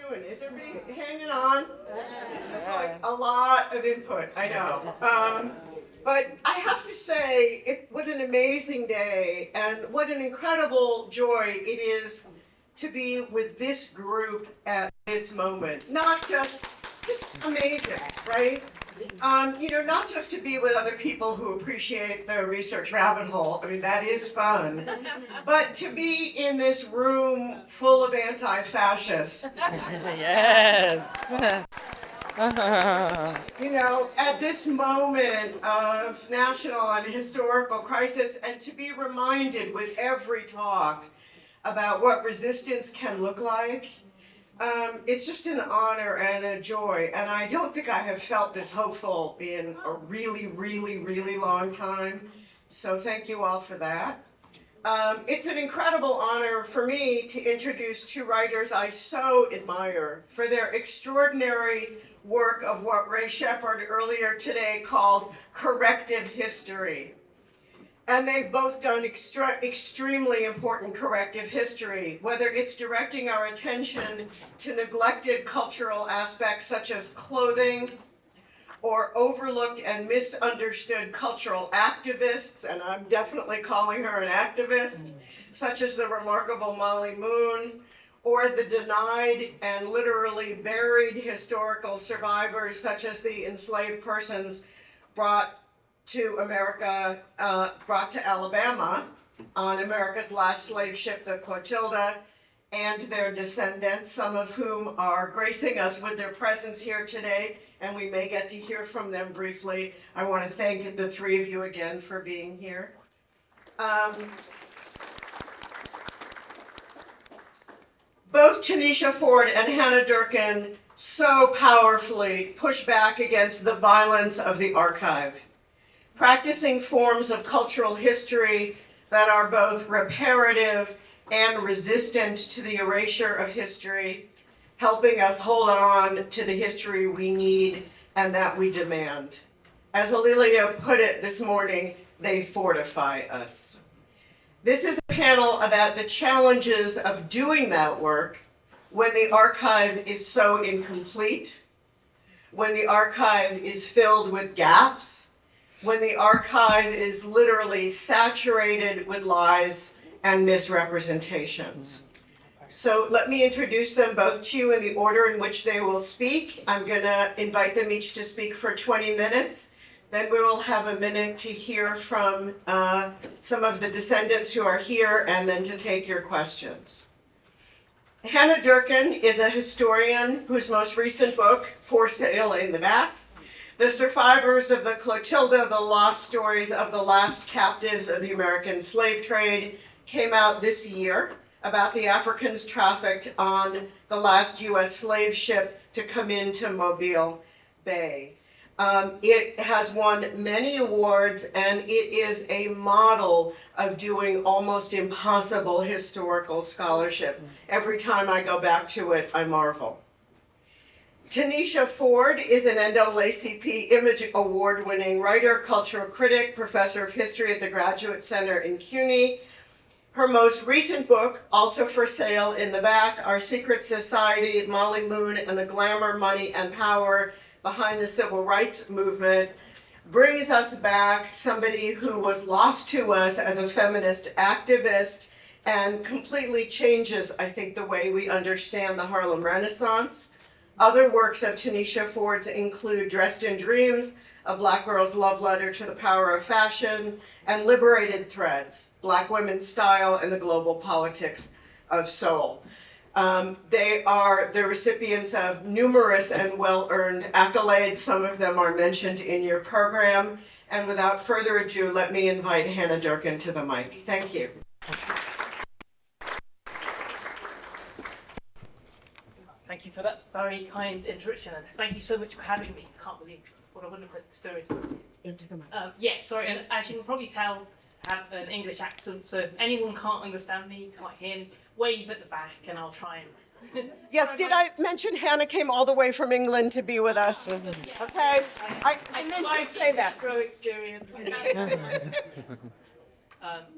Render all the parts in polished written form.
doing? Is everybody hanging on? This is like a lot of input, I know. But I have to say, what an amazing day and what an incredible joy it is to be with this group at this moment. Not just amazing, right? Not just to be with other people who appreciate the research rabbit hole, I mean, that is fun, but to be in this room full of anti-fascists. Yes. At this moment of national and historical crisis, and to be reminded with every talk about what resistance can look like. It's just an honor and a joy, and I don't think I have felt this hopeful in a really, really, really long time, so thank you all for that. It's an incredible honor for me to introduce two writers I so admire for their extraordinary work of what Ray Shepard earlier today called corrective history. And they've both done extremely important corrective history, whether it's directing our attention to neglected cultural aspects such as clothing, or overlooked and misunderstood cultural activists, and I'm definitely calling her an activist, such as the remarkable Molly Moon, or the denied and literally buried historical survivors, such as the enslaved persons brought to Alabama on America's last slave ship, the Clotilda, and their descendants, some of whom are gracing us with their presence here today, and we may get to hear from them briefly. I want to thank the three of you again for being here. Both Tanisha Ford and Hannah Durkin so powerfully push back against the violence of the archive, practicing forms of cultural history that are both reparative and resistant to the erasure of history, helping us hold on to the history we need and that we demand. As Alilia put it this morning, they fortify us. This is a panel about the challenges of doing that work when the archive is so incomplete, when the archive is filled with gaps, when the archive is literally saturated with lies and misrepresentations. So let me introduce them both to you in the order in which they will speak. I'm going to invite them each to speak for 20 minutes. Then we will have a minute to hear from some of the descendants who are here and then to take your questions. Hannah Durkin is a historian whose most recent book, for sale in the back, The Survivors of the Clotilda, The Lost Stories of the Last Captives of the American Slave Trade, came out this year, about the Africans trafficked on the last U.S. slave ship to come into Mobile Bay. It has won many awards, and it is a model of doing almost impossible historical scholarship. Every time I go back to it, I marvel. Tanisha Ford is an NAACP Image Award-winning writer, cultural critic, professor of history at the Graduate Center in CUNY. Her most recent book, also for sale in the back, Our Secret Society, Molly Moon and the Glamour, Money, and Power Behind the Civil Rights Movement, brings us back somebody who was lost to us as a feminist activist and completely changes, I think, the way we understand the Harlem Renaissance. Other works of Tanisha Ford's include Dressed in Dreams, A Black Girl's Love Letter to the Power of Fashion, and Liberated Threads, Black Women's Style and the Global Politics of Soul. They are the recipients of numerous and well-earned accolades. Some of them are mentioned in your program. And without further ado, let me invite Hannah Durkin to the mic. Thank you. Thank you for that very kind introduction, and thank you so much for having me. I can't believe what a wonderful experience this is. Into the mic. Yeah, sorry, and as you can probably tell, I have an English accent, so if anyone can't understand me, can't hear me, wave at the back and I'll try and... Yes, did I mention Hannah came all the way from England to be with us? Yeah. Okay, I meant to say that. Pro experience.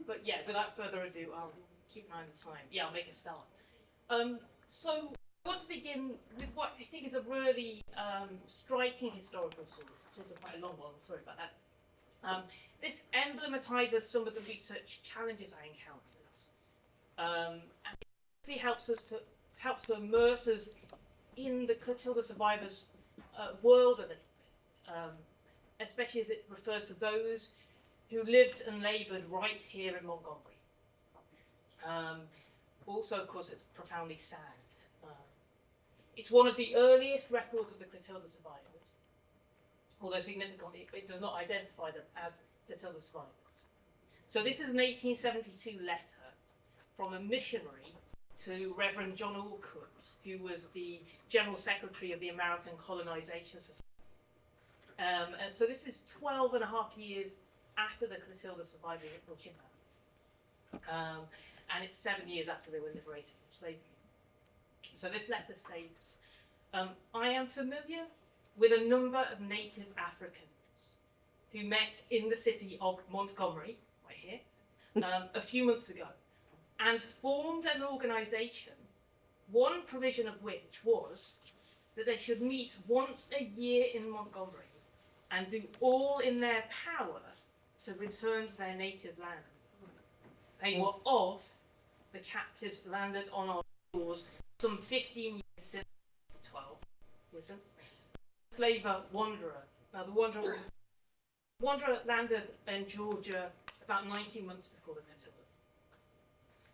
But yeah, without further ado, I'll keep an eye on the time. Yeah, I'll make a start. So I want to begin with what I think is a really striking historical source. It's also quite a long one, sorry about that. This emblematizes some of the research challenges I encountered. And it really helps to immerse us in the Clotilda survivors' world a little bit, especially as it refers to those who lived and laboured right here in Montgomery. Also, of course, it's profoundly sad. It's one of the earliest records of the Clotilda survivors, although significantly, it does not identify them as Clotilda survivors. So this is an 1872 letter from a missionary to Reverend John Allcourt, who was the General Secretary of the American Colonization Society. And so this is 12 and a half years after the Clotilda survivors were kidnapped. And it's 7 years after they were liberated from slavery. So this letter states, I am familiar with a number of native Africans who met in the city of Montgomery, right here, a few months ago, and formed an organisation, one provision of which was that they should meet once a year in Montgomery and do all in their power to return to their native land. They were of the captives landed on our shores some 15 years since, 12 years since. Slaver wanderer. Now the wanderer landed in Georgia about 19 months before the Clotilda.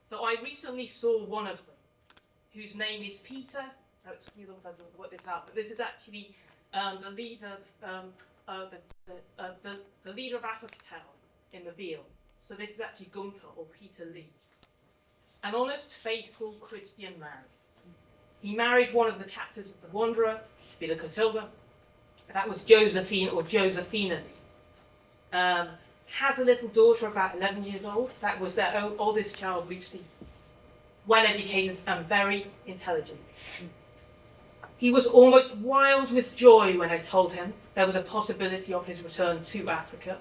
So I recently saw one of them, whose name is Peter. Oh, it took me a long time to work this out, but this is actually the leader the leader of Africa Town in Mobile. So this is actually Gunther, or Peter Lee. An honest, faithful Christian man. He married one of the captives of the Wanderer, to be the Clotilda. That was Josephine, or Josephina Lee. Has a little daughter about 11 years old. That was their oldest child, Lucy. Well educated and very intelligent. He was almost wild with joy when I told him there was a possibility of his return to Africa,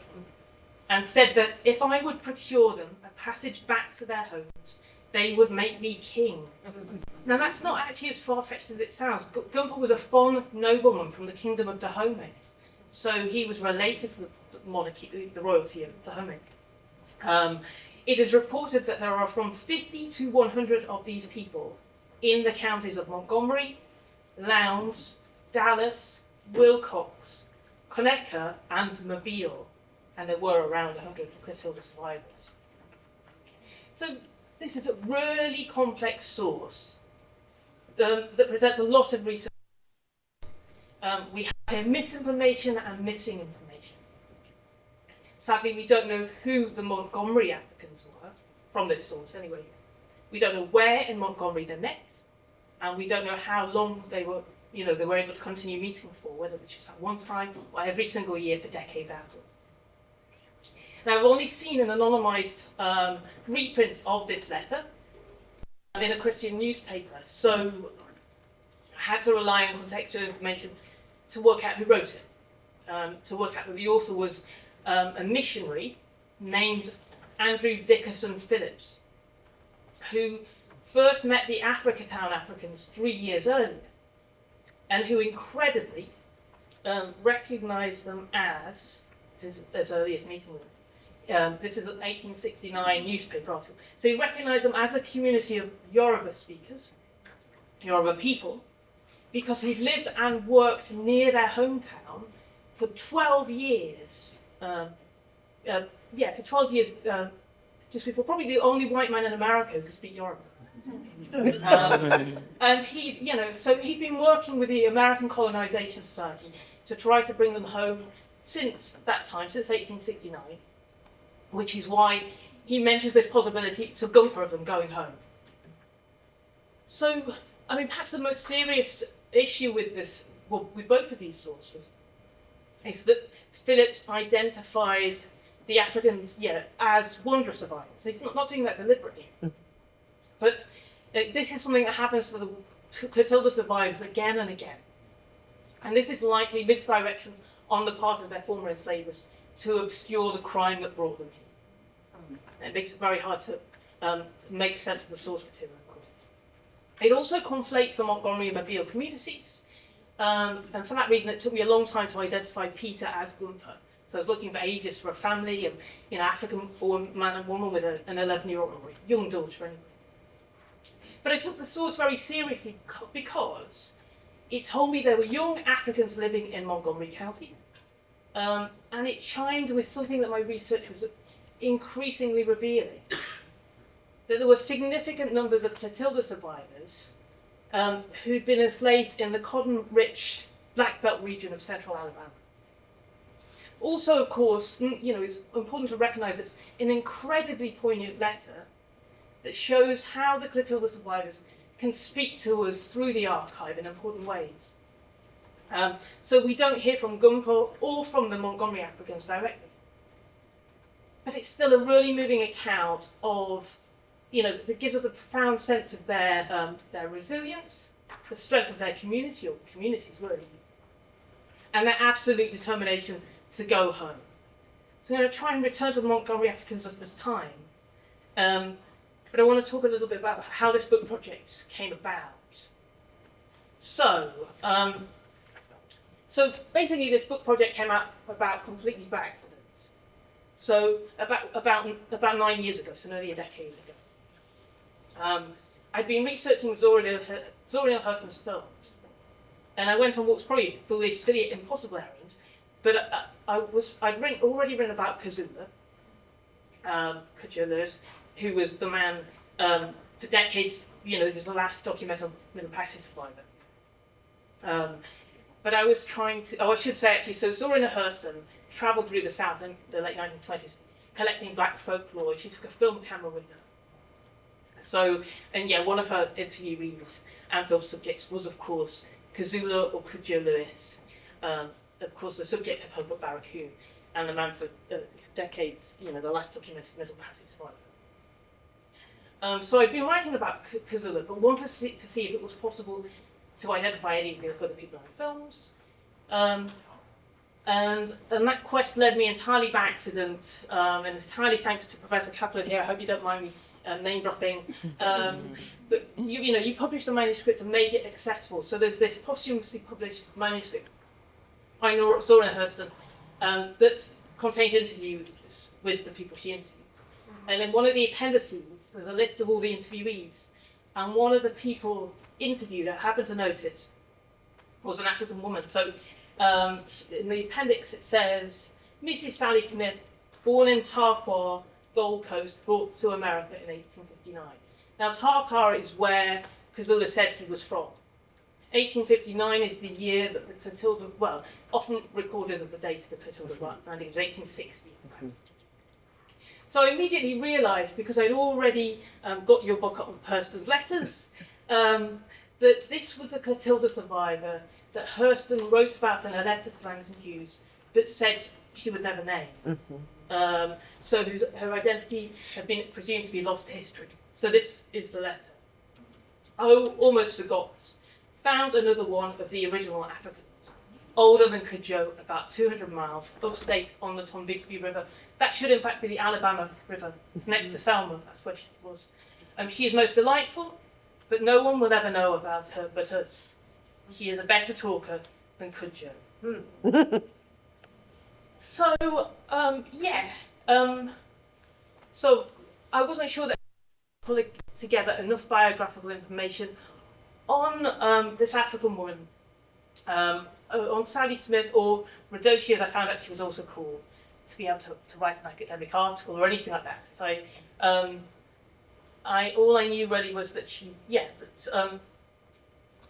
and said that if I would procure them a passage back to their homes, they would make me king. Now that's not actually as far-fetched as it sounds. Gunther was a fond nobleman from the kingdom of Dahomey, so he was related to the monarchy, the royalty of Dahomey. It is reported that there are from 50 to 100 of these people in the counties of Montgomery, Lowndes, Dallas, Wilcox, Conecuh, and Mobile, and there were around 100 Clotilda survivors. So this is a really complex source that presents a lot of research. We have here misinformation and missing information. Sadly, we don't know who the Montgomery Africans were, from this source anyway. We don't know where in Montgomery they met, and we don't know how long they were, they were able to continue meeting for, whether it's just at one time or every single year for decades after. Now, I've only seen an anonymised reprint of this letter in a Christian newspaper, so I had to rely on contextual information to work out who wrote it, to work out that the author was a missionary named Andrew Dickerson Phillips, who first met the Africa Town Africans 3 years earlier, and who incredibly recognised them as, this is as early as meeting them, this is an 1869 newspaper article. So he recognised them as a community of Yoruba speakers, Yoruba people, because he'd lived and worked near their hometown for 12 years. For 12 years, just before, probably the only white man in America who could speak Yoruba. And he, so he'd been working with the American Colonization Society to try to bring them home since that time, since 1869, which is why he mentions this possibility to Gunther of them going home. So, I mean, perhaps the most serious issue with this, well, with both of these sources, is that Phillips identifies the Africans, as wanderer survivors. He's not doing that deliberately. But this is something that happens to the Clotilda survivors again and again. And this is likely misdirection on the part of their former enslavers to obscure the crime that brought them here. It makes it very hard to make sense of the source material, of course. It also conflates the Montgomery and Mobile communities, and for that reason it took me a long time to identify Peter as Gunther. So I was looking for ages for a family, and African-born man and woman with an 11-year-old young daughter. But I took the source very seriously because it told me there were young Africans living in Montgomery County, and it chimed with something that my research was increasingly revealing, that there were significant numbers of Clotilda survivors who'd been enslaved in the cotton-rich Black Belt region of central Alabama. Also, of course, it's important to recognize it's an incredibly poignant letter that shows how the Clotilda survivors can speak to us through the archive in important ways. So we don't hear from Gunther or from the Montgomery Africans directly. But it's still a really moving account of, that gives us a profound sense of their resilience, the strength of their community, or communities really, and their absolute determination to go home. So I'm going to try and return to the Montgomery Africans of this time. But I want to talk a little bit about how this book project came about. So basically this book project came about completely by accident. So about 9 years ago, so nearly a decade ago. I'd been researching Zora Neale Hurston's films, and I went on what was probably a really silly, impossible errand, but I'd already written about Kazula, Lewis, who was the man for decades, he was the last documented Middle Passage survivor. But I was trying to, I should say actually, so Zora Neale Hurston travelled through the South in the late 1920s, collecting black folklore. She took a film camera with her. So, and yeah, one of her interviewees and film subjects was, of course, Kazula or Kudjo Lewis, of course, the subject of her book Barracoon, and the man for decades, the last documented Middle Passage survivor. So I'd been writing about Kazula, but wanted to see if it was possible to identify any of the other people in the films. And that quest led me entirely by accident, and entirely thanks to Professor Kaplan here. I hope you don't mind me name dropping. But you published the manuscript and made it accessible. So there's this posthumously published manuscript by Zora Neale Hurston that contains interviews with the people she interviewed. And in one of the appendices, there's a list of all the interviewees. And one of the people interviewed, I happened to notice, was an African woman. So in the appendix it says, Mrs. Sally Smith, born in Tarkwa, Gold Coast, brought to America in 1859. Now Tarkwa is where Kazula said he was from. 1859 is the year that the Clotilda, well, often recorded as the date of the Clotilda landing, it was 1860. So I immediately realised, because I'd already got your book up on Hurston's letters, that this was the Clotilda survivor that Hurston wrote about in a letter to Langston Hughes that said she would never name. So her identity had been presumed to be lost to history. So this is the letter. Oh, almost forgot. Found another one of the original Africans, older than Kudjo, about 200 miles upstate on the Tombigbee River. That should in fact be the Alabama River. It's next to Selma, that's where she was. She is most delightful, but no one will ever know about her but us. She is a better talker than Kudjo. So, so I wasn't sure that pulling together enough biographical information on this African woman, on Sally Smith, or Radoshi, as I found out she was also called, to be able to write an academic article or anything like that. So all I knew really was that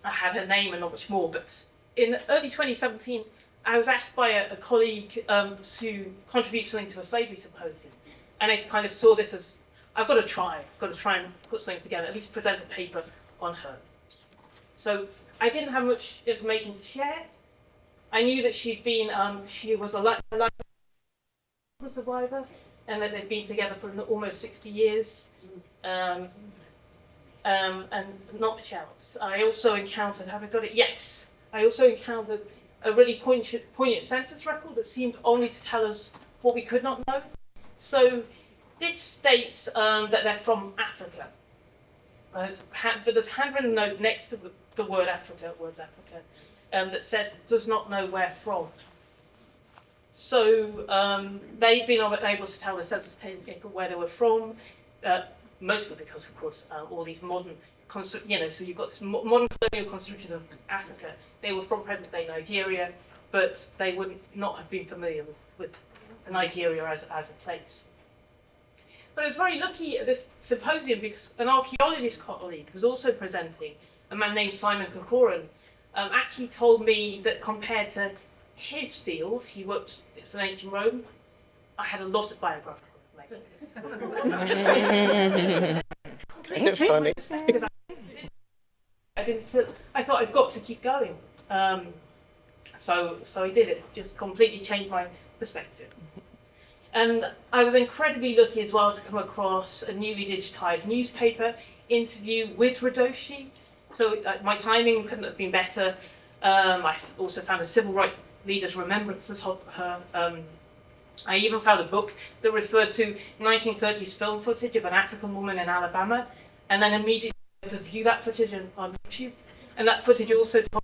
I had her name and not much more. But in early 2017, I was asked by a colleague to contribute something to a slavery symposium, and I kind of saw this as I've got to try and put something together, at least present a paper on her. So I didn't have much information to share. I knew that she was a survivor, and that they'd been together for almost 60 years, and not much else. I also encountered, have I got it? Yes. I also encountered a really poignant census record that seemed only to tell us what we could not know. So this states that they're from Africa. but there's a handwritten note next to the word Africa, that says, does not know where from. So they've been able to tell the census taker where they were from, mostly because, of course, all these modern, so you've got this modern colonial constructions of Africa. They were from present-day Nigeria, but they would not have been familiar with Nigeria as a place. But I was very lucky at this symposium because an archaeologist colleague who was also presenting, a man named Simon Corcoran, actually told me that compared to his field, he worked, it's in ancient Rome, I had a lot of biographical information. Completely changed my perspective. I thought I've got to keep going. So I did it, just completely changed my perspective. And I was incredibly lucky as well to come across a newly digitized newspaper interview with Radoshi. So my timing couldn't have been better. I also found a civil rights leader's remembrances of her. I even found a book that referred to 1930s film footage of an African woman in Alabama, and then immediately to view that footage on YouTube. And that footage also told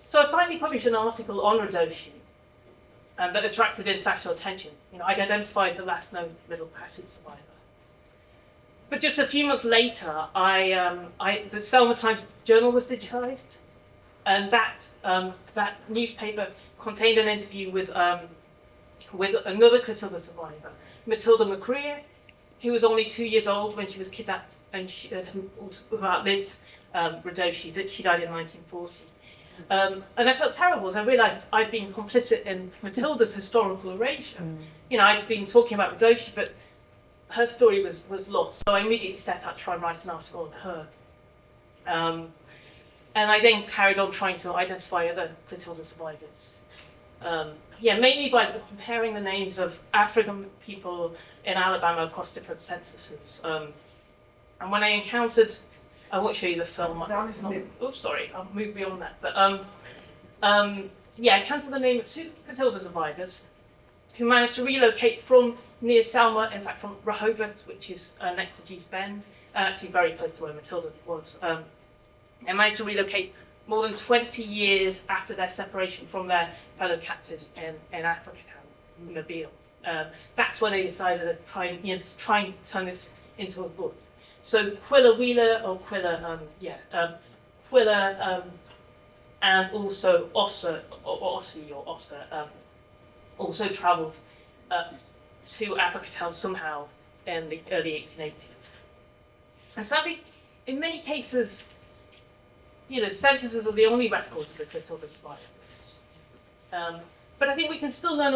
so I finally published an article on Radoshi that attracted international attention. I'd identified the last known Middle Passage survivor. But just a few months later, the Selma Times Journal was digitized, and that newspaper contained an interview with another Clotilda survivor, Matilda McCreer, who was only 2 years old when she was kidnapped, and who outlived Radoshi. She died in 1940. And I felt terrible as I realised I'd been complicit in Matilda's historical erasure. I'd been talking about Radoshi, but her story was lost. So I immediately set out to try and write an article on her. And I then carried on trying to identify other Clotilda survivors. Mainly by comparing the names of African people in Alabama across different censuses. And when I encountered, I won't show you the film. Oh, sorry, I'll move beyond that. But I encountered the name of two Clotilda survivors who managed to relocate from near Selma, in fact from Rehoboth, which is next to Gee's Bend, and actually very close to where Matilda was. They managed to relocate more than 20 years after their separation from their fellow captors in Africa, in Mobile. That's when they decided to try and turn this into a book. So Quilla Wheeler, or Quilla, and also Ossa, or Ossie, or Ossa, also travelled to Africa Town somehow in the early 1880s. And sadly, in many cases, censuses are the only records of the Clotilda survivors. But I think we can still learn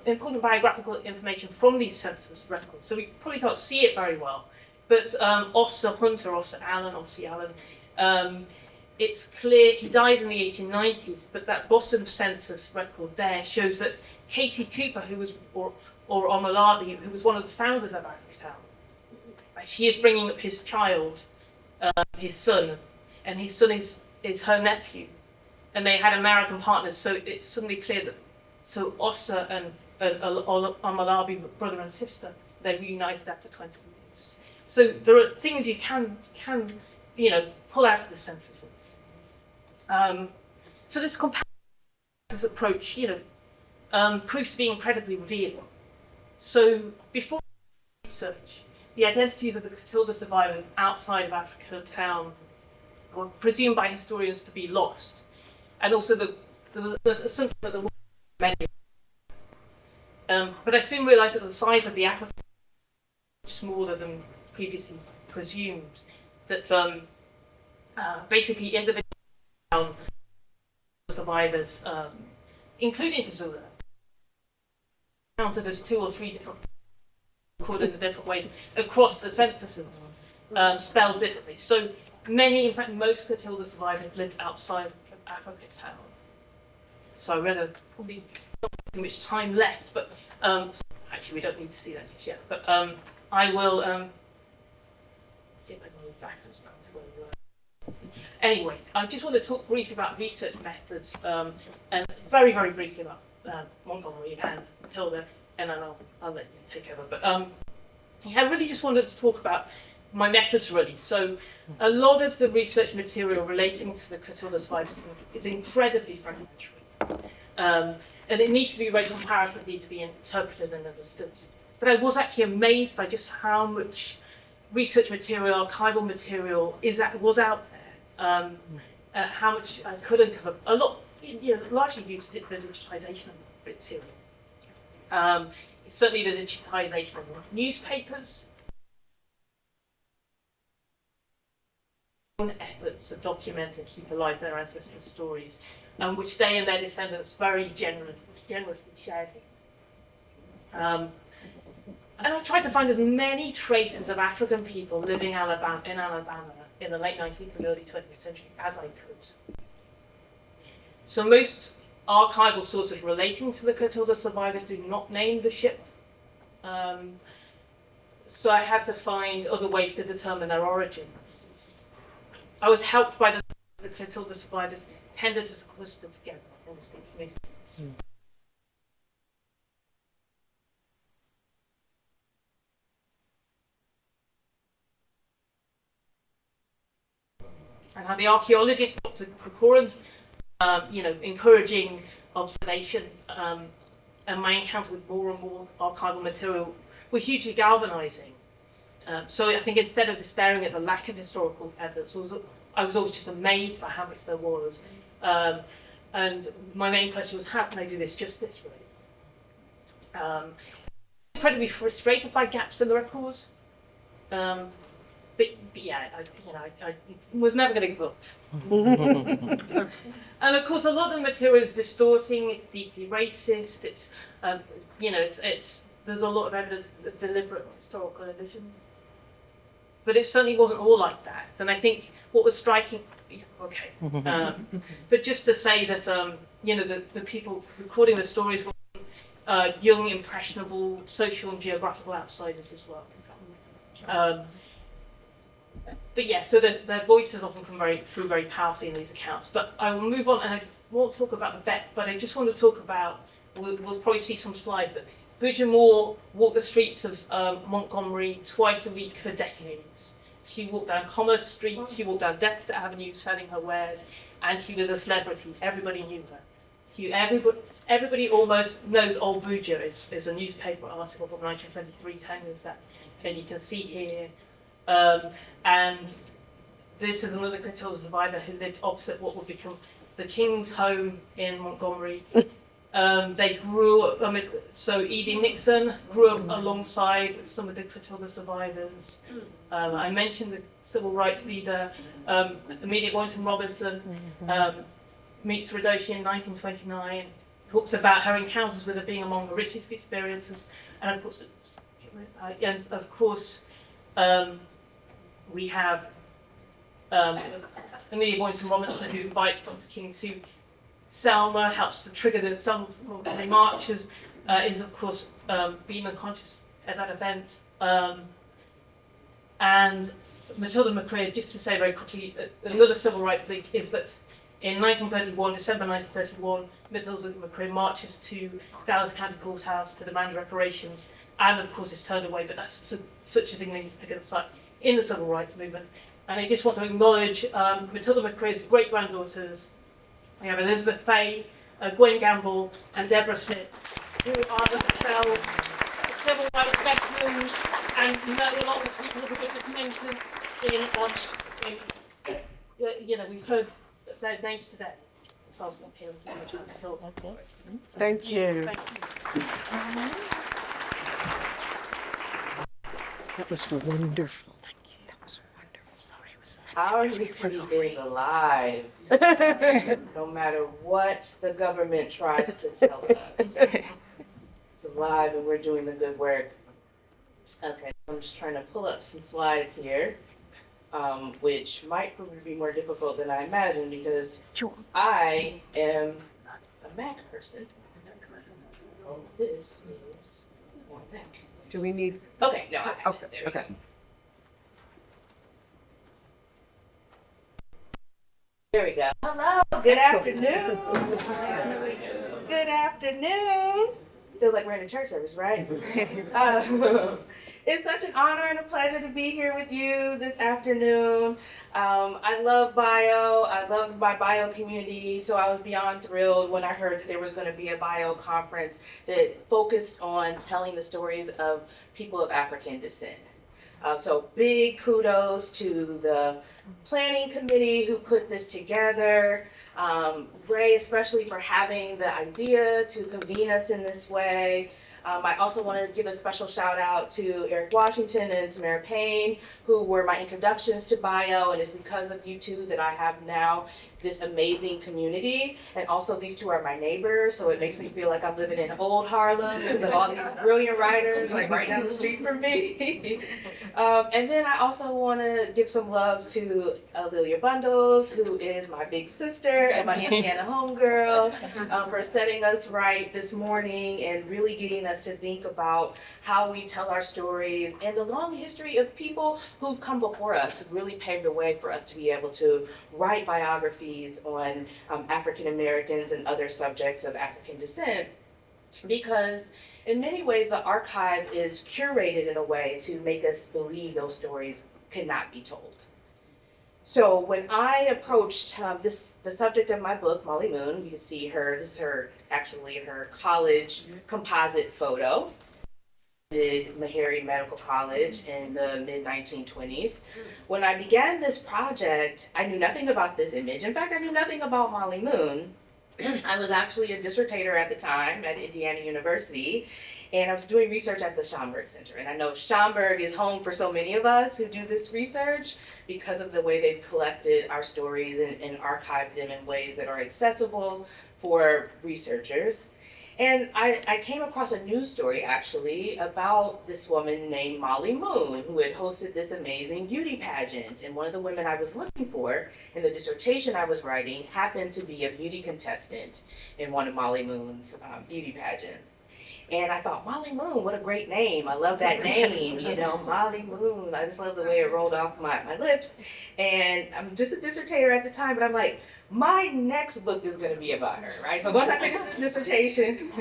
important biographical information from these census records. So we probably can't see it very well. But Ossa Hunter, Ossa Allen, Ossie Allen, it's clear he dies in the 1890s, but that bottom census record there shows that Katie Cooper, or Omalabi, who was one of the founders of Africa Town, she is bringing up his child, his son, and his son is her nephew. And they had American partners, so it's suddenly clear that Ossa and Omalabi were brother and sister. They reunited after 20 years. So there are things you can pull out of the censuses. So this comparative approach, proves to be incredibly revealing. So before research, the identities of the Clotilda survivors outside of Africa Town were presumed by historians to be lost, and also the assumption that there were many. But I soon realised that the size of the Africa was smaller than previously presumed. That basically individual survivors, including Kazula, counted as 2 or 3 different, recorded in different ways across the censuses, spelled differently. So many, in fact, most Clotilda survivors lived outside of Africa Town. So I read probably not too much time left, but actually we don't need to see that just yet. But I will see if I can move backwards now to where we were. Anyway, I just want to talk briefly about research methods, and very, very briefly about Montgomery and Matilda, and then I'll let you take over. But I really just wanted to talk about my methods, really. So a lot of the research material relating to the Clotilda survivors is incredibly fragmentary. And it needs to be read comparatively to be interpreted and understood. But I was actually amazed by just how much research material, archival material was out there. How much I could uncover. A lot, largely due to the digitization of material. Certainly the digitization of newspapers. Efforts to document and keep alive their ancestors' stories, which they and their descendants very generously shared. And I tried to find as many traces of African people living in Alabama in the late 19th and early 20th century as I could. So most archival sources relating to the Clotilda survivors do not name the ship. So I had to find other ways to determine their origins. I was helped by the Clotilda survivors tended to cluster together in distinct communities. And how the archaeologist, Dr. Corcoran's, encouraging observation and my encounter with more and more archival material were hugely galvanizing. So I think instead of despairing at the lack of historical evidence, I was always just amazed by how much there was. And my main question was, how can I do this justice, really? Incredibly frustrated by gaps in the records. But yeah, I was never going to give up. And of course, a lot of the material is distorting. It's deeply racist. It's there's a lot of evidence of deliberate historical edition. But it certainly wasn't all like that. And I think what was striking, but just to say that the people recording the stories were young, impressionable, social and geographical outsiders as well. But yeah, so their voices often come through very powerfully in these accounts. But I will move on, and I won't talk about the vets, but I just want to talk about, we'll probably see some slides, but Bridget Moore walked the streets of Montgomery twice a week for decades. She walked down Commerce Street, she walked down Dexter Avenue selling her wares, and she was a celebrity. Everybody knew her. Everybody almost knows Old Booger is a newspaper article from 1923 telling us that. And you can see here. And this is another Clotilda survivor who lived opposite what would become the King's home in Montgomery. They grew up, so Edie Nixon grew up alongside some of the Clotilda survivors. I mentioned the civil rights leader, Amelia Boynton Robinson, meets Radoshi in 1929, talks about her encounters with her being among the richest experiences, and of course, we have Amelia Boynton Robinson, who invites Dr. King to Selma, helps to trigger the Selma marches, is of course being unconscious at that event. And Matilda McCrea, just to say very quickly, another civil rights link is that in 1931, December 1931, Matilda McCrea marches to Dallas County Courthouse to demand reparations, and of course is turned away, but that's such a significant site in the civil rights movement. And I just want to acknowledge Matilda McCrea's great-granddaughters. We have Elizabeth Fay, Gwen Gamble, and Deborah Smith, who are themselves civil rights veterans, and a lot of people have just mentioned we've heard their names today. So I'll stop here and give you a chance to talk. Thank you. Thank you. That was wonderful. Thank you. That was wonderful. Sorry, it was. Our history is alive, no matter what the government tries to tell us. It's alive and we're doing the good work. Okay, I'm just trying to pull up some slides here, which might prove to be more difficult than I imagined because I am a Mac person. This is more Mac. Do we need? Okay, no, I have it. There we go. Okay. There we go. Hello, good afternoon. Good afternoon. Feels like we're in a church service, right? It's such an honor and a pleasure to be here with you this afternoon. I love bio. I love my bio community, so I was beyond thrilled when I heard that there was going to be a bio conference that focused on telling the stories of people of African descent. So big kudos to the planning committee who put this together. Ray, especially for having the idea to convene us in this way. I also want to give a special shout out to Eric Washington and Samara Payne, who were my introductions to bio, and it's because of you two that I have now this amazing community. And also these two are my neighbors, so it makes me feel like I'm living in old Harlem because of all these brilliant writers like right down the street from me. And then I also want to give some love to Lilia Bundles, who is my big sister and my Indiana homegirl, for setting us right this morning and really getting us to think about how we tell our stories and the long history of people who've come before us, who've really paved the way for us to be able to write biographies on African Americans and other subjects of African descent. Because in many ways, the archive is curated in a way to make us believe those stories cannot be told. So when I approached the subject of my book, Molly Moon, you can see her, this is actually her college composite photo. Did Meharry Medical College in the mid-1920s. When I began this project, I knew nothing about this image. In fact, I knew nothing about Molly Moon. I was actually a dissertator at the time at Indiana University, and I was doing research at the Schomburg Center. And I know Schomburg is home for so many of us who do this research because of the way they've collected our stories and archived them in ways that are accessible for researchers. And I came across a news story, actually, about this woman named Molly Moon, who had hosted this amazing beauty pageant. And one of the women I was looking for in the dissertation I was writing happened to be a beauty contestant in one of Molly Moon's beauty pageants. And I thought, Molly Moon, what a great name. I love that name, you know, Molly Moon. I just love the way it rolled off my lips. And I'm just a dissertator at the time, but I'm like, my next book is going to be about her, right? So once I finish this dissertation,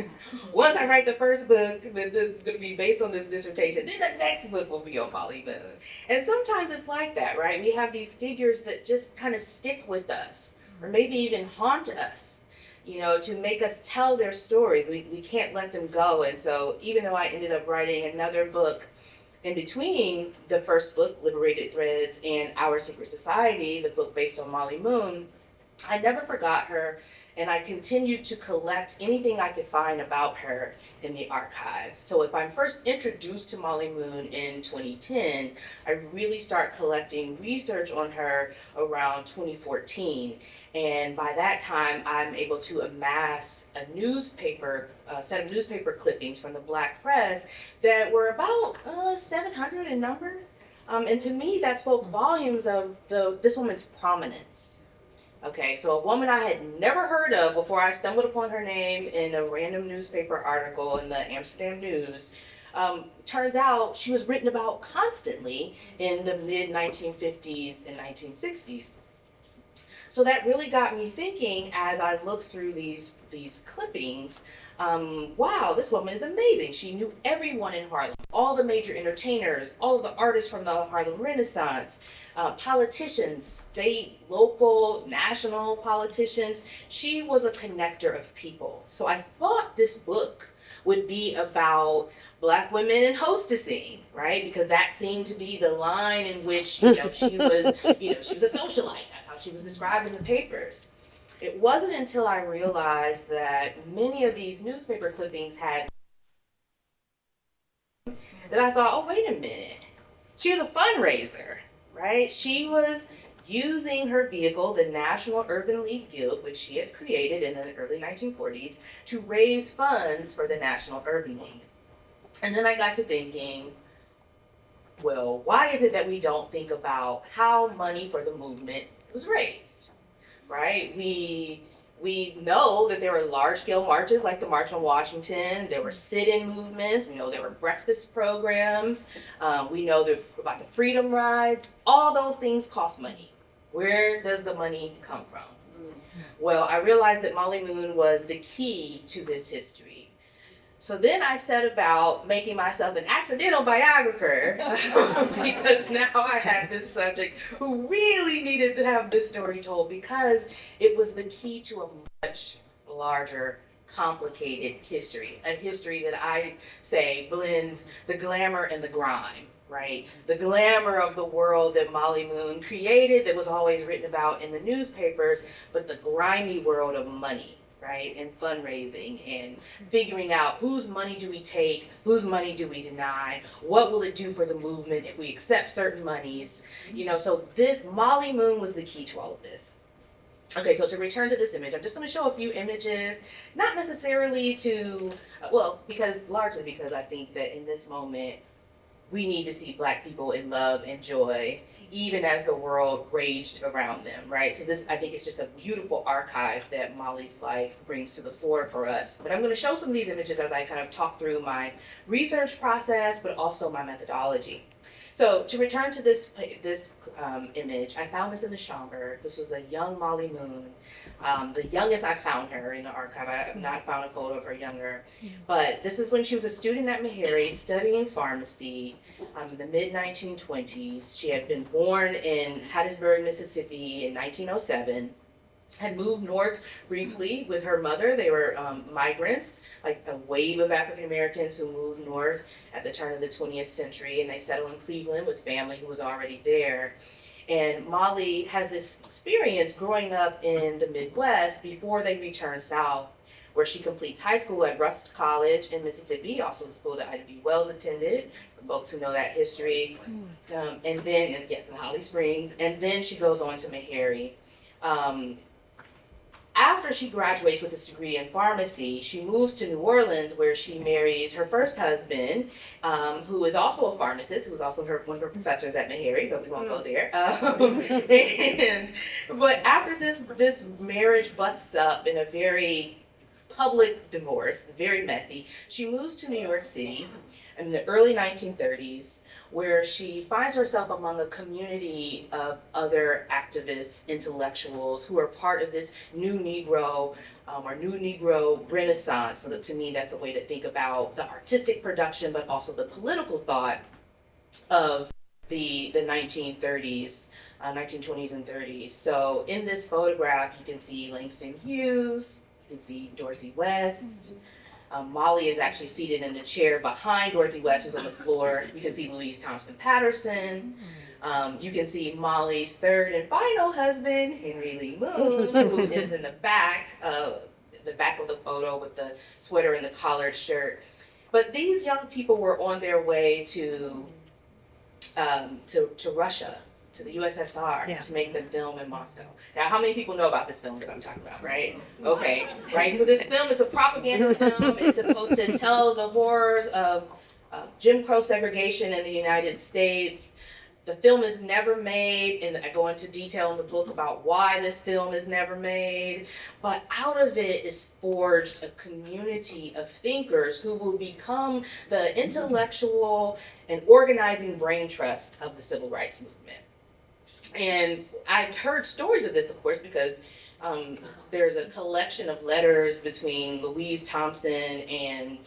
once I write the first book that's going to be based on this dissertation, then the next book will be on Molly Moon. And sometimes it's like that, right? We have these figures that just kind of stick with us, or maybe even haunt us, you know, to make us tell their stories. We can't let them go. And so even though I ended up writing another book in between the first book, Liberated Threads, and Our Secret Society, the book based on Molly Moon, I never forgot her, and I continued to collect anything I could find about her in the archive. So if I'm first introduced to Molly Moon in 2010, I really start collecting research on her around 2014. And by that time, I'm able to amass a set of newspaper clippings from the Black press that were about 700 in number. And to me, that spoke volumes of this woman's prominence. Okay, so a woman I had never heard of before I stumbled upon her name in a random newspaper article in the Amsterdam News. Turns out she was written about constantly in the mid-1950s and 1960s. So that really got me thinking as I looked through these clippings, wow, this woman is amazing. She knew everyone in Harlem, all the major entertainers, all of the artists from the Harlem Renaissance, politicians, state, local, national politicians. She was a connector of people. So I thought this book would be about Black women and hostessing, right? Because that seemed to be the line in which, she was, she was a socialite. That's how she was described in the papers. It wasn't until I realized that many of these newspaper clippings had that I thought, oh, wait a minute. She was a fundraiser, right? She was using her vehicle, the National Urban League Guild, which she had created in the early 1940s, to raise funds for the National Urban League. And then I got to thinking, well, why is it that we don't think about how money for the movement was raised, right? We know that there were large-scale marches like the March on Washington. There were sit-in movements. We know there were breakfast programs. We know about the freedom rides. All those things cost money. Where does the money come from? Well, I realized that Molly Moon was the key to this history. So then I set about making myself an accidental biographer because now I had this subject who really needed to have this story told because it was the key to a much larger, complicated history. A history that I say blends the glamour and the grime, right? The glamour of the world that Molly Moon created that was always written about in the newspapers, but the grimy world of money. Right, and fundraising and figuring out whose money do we take, whose money do we deny, what will it do for the movement if we accept certain monies, you know, so this, Molly Moon was the key to all of this. Okay, so to return to this image, I'm just going to show a few images, not necessarily to, well, largely because I think that in this moment, we need to see Black people in love and joy, even as the world raged around them, right? So this, I think, is just a beautiful archive that Molly's life brings to the fore for us. But I'm going to show some of these images as I kind of talk through my research process, but also my methodology. So to return to this image, I found this in the Schomburg. This was a young Molly Moon. The youngest I found her in the archive. I have not found a photo of her younger. But this is when she was a student at Meharry studying pharmacy in the mid-1920s. She had been born in Hattiesburg, Mississippi in 1907. Had moved north briefly with her mother. They were migrants, like a wave of African Americans who moved north at the turn of the 20th century, and they settled in Cleveland with family who was already there. And Molly has this experience growing up in the Midwest before they return south, where she completes high school at Rust College in Mississippi, also the school that Ida B. Wells attended, for folks who know that history, and then, again, in Holly Springs, and then she goes on to Meharry. After she graduates with this degree in pharmacy, she moves to New Orleans where she marries her first husband, who is also a pharmacist, who was also one of her professors at Meharry, but we won't go there. But after this marriage busts up in a very public divorce, very messy, she moves to New York City in the early 1930s, where she finds herself among a community of other activists, intellectuals who are part of this new Negro or new Negro Renaissance. So that, to me, that's a way to think about the artistic production, but also the political thought of the 1930s, 1920s and 30s. So in this photograph, you can see Langston Hughes, you can see Dorothy West. Molly is actually seated in the chair behind Dorothy West, who's on the floor. You can see Louise Thompson Patterson. You can see Molly's third and final husband, Henry Lee Moon, who is in the back of the photo with the sweater and the collared shirt. But these young people were on their way to Russia, to the USSR, to make the film in Moscow. Now, how many people know about this film that I'm talking about, right? Okay, right, so this film is a propaganda film. It's supposed to tell the horrors of Jim Crow segregation in the United States. The film is never made, and I go into detail in the book about why this film is never made, but out of it is forged a community of thinkers who will become the intellectual and organizing brain trust of the civil rights movement. And I've heard stories of this, of course, because there's a collection of letters between Louise Thompson and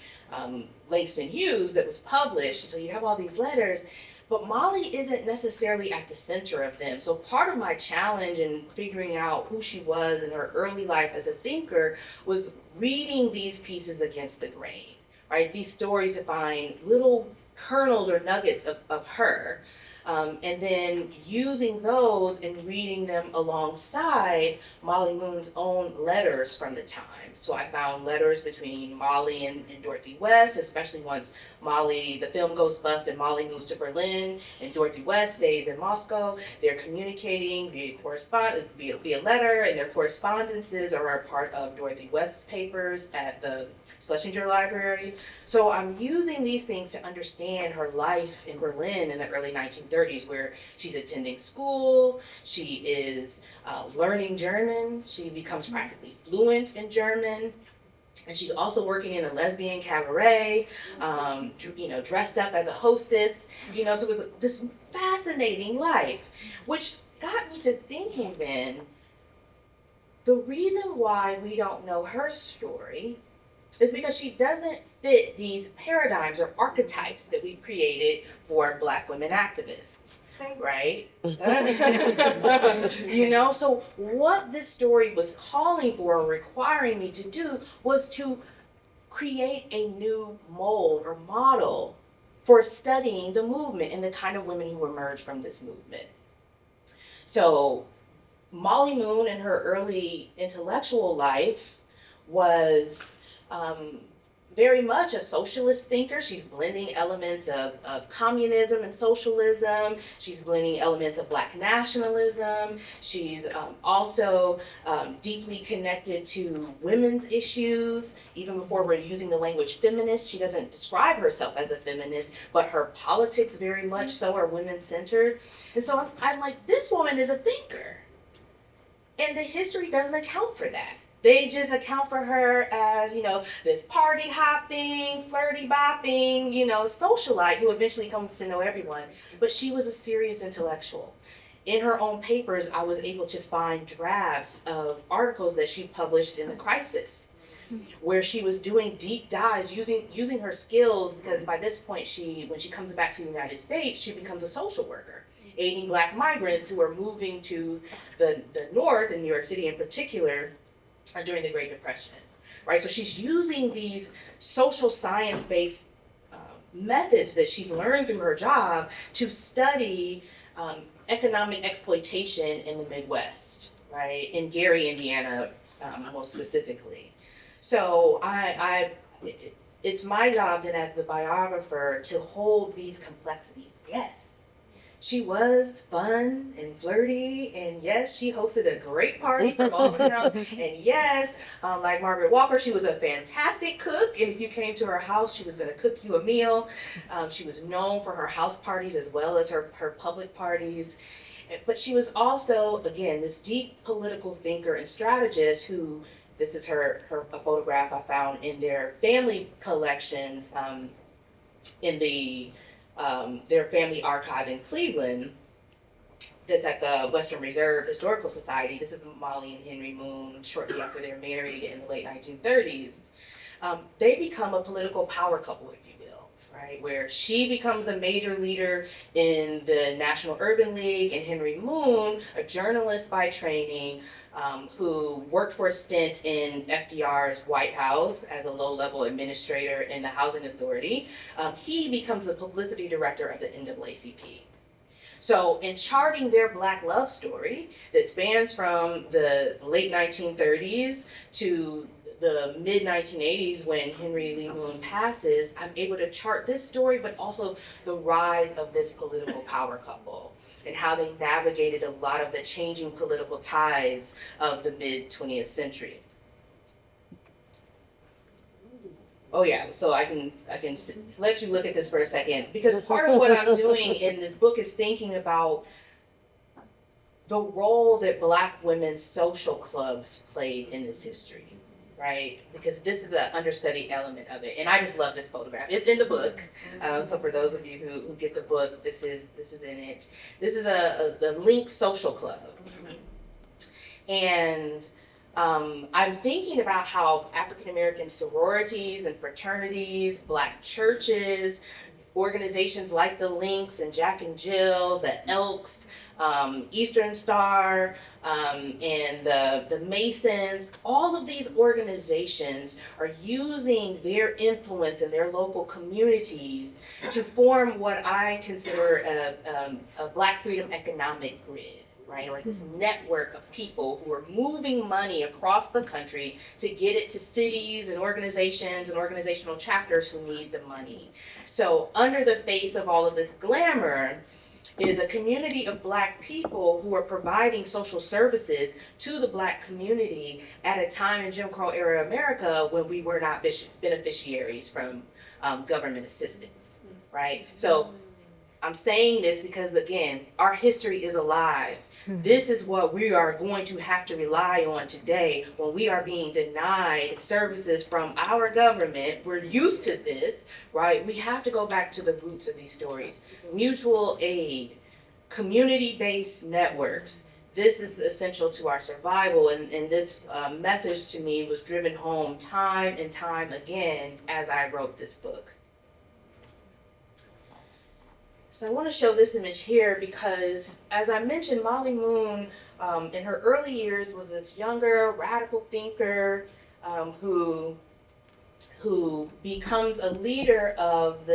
Langston Hughes that was published. So you have all these letters, but Molly isn't necessarily at the center of them. So part of my challenge in figuring out who she was in her early life as a thinker was reading these pieces against the grain, right? These stories to find little kernels or nuggets of her. And then using those and reading them alongside Molly Moon's own letters from the time. So I found letters between Molly and Dorothy West, especially once the film goes bust and Molly moves to Berlin and Dorothy West stays in Moscow. They're communicating via letter, and their correspondences are a part of Dorothy West's papers at the Schlesinger Library. So I'm using these things to understand her life in Berlin in the early 1930s, where she's attending school, she is learning German, she becomes practically fluent in German, and she's also working in a lesbian cabaret, dressed up as a hostess, so it was this fascinating life, which got me to thinking then, the reason why we don't know her story is because she doesn't fit these paradigms or archetypes that we've created for Black women activists, right? You know, so what this story was calling for or requiring me to do was to create a new mold or model for studying the movement and the kind of women who emerged from this movement. So Molly Moon in her early intellectual life was very much a socialist thinker. She's blending elements of communism and socialism. She's blending elements of Black nationalism. She's also deeply connected to women's issues. Even before we're using the language feminist, she doesn't describe herself as a feminist, but her politics very much so are women-centered. And so I'm like, this woman is a thinker. And the history doesn't account for that. They just account for her as, you know, this party hopping, flirty bopping, you know, socialite who eventually comes to know everyone. But she was a serious intellectual. In her own papers, I was able to find drafts of articles that she published in The Crisis, where she was doing deep dives using her skills, because by this point, when she comes back to the United States, she becomes a social worker, aiding Black migrants who are moving to the North, in New York City in particular, during the Great Depression, right? So she's using these social science-based methods that she's learned through her job to study economic exploitation in the Midwest, right? In Gary, Indiana, most specifically. So it's my job then as the biographer to hold these complexities. Yes, she was fun and flirty, and yes, she hosted a great party for all of them. And yes, like Margaret Walker, she was a fantastic cook, and if you came to her house, she was going to cook you a meal. She was known for her house parties as well as her public parties. But she was also, again, this deep political thinker and strategist who, this is a photograph I found in their family collections in their family archive in Cleveland, that's at the Western Reserve Historical Society. This is Molly and Henry Moon shortly after they're married in the late 1930s. They become a political power couple, if you will, right? Where she becomes a major leader in the National Urban League, and Henry Moon, a journalist by training, who worked for a stint in FDR's White House as a low-level administrator in the Housing Authority. He becomes the publicity director of the NAACP. So in charting their Black love story that spans from the late 1930s to the mid-1980s when Henry Lee Moon passes, I'm able to chart this story, but also the rise of this political power couple and how they navigated a lot of the changing political tides of the mid-20th century. Oh yeah, so I can let you look at this for a second, because part of what I'm doing in this book is thinking about the role that Black women's social clubs played in this history, right? Because this is an understudied element of it, and I just love this photograph. It's in the book, so for those of you who get the book, this is in it. This is the Link Social Club, and I'm thinking about how African American sororities and fraternities, Black churches, organizations like the Links and Jack and Jill, the Elks, Eastern Star, and the Masons, all of these organizations are using their influence in their local communities to form what I consider a Black freedom economic grid. Right, like this network of people who are moving money across the country to get it to cities and organizations and organizational chapters who need the money. So under the face of all of this glamour is a community of Black people who are providing social services to the Black community at a time in Jim Crow era America when we were not beneficiaries from government assistance, right? So I'm saying this because, again, our history is alive. This is what we are going to have to rely on today when we are being denied services from our government. We're used to this, right? We have to go back to the roots of these stories. Mutual aid, community-based networks. this is essential to our survival, and this message to me was driven home time and time again as I wrote this book. So I want to show this image here because, as I mentioned, Molly Moon in her early years was this younger radical thinker who becomes a leader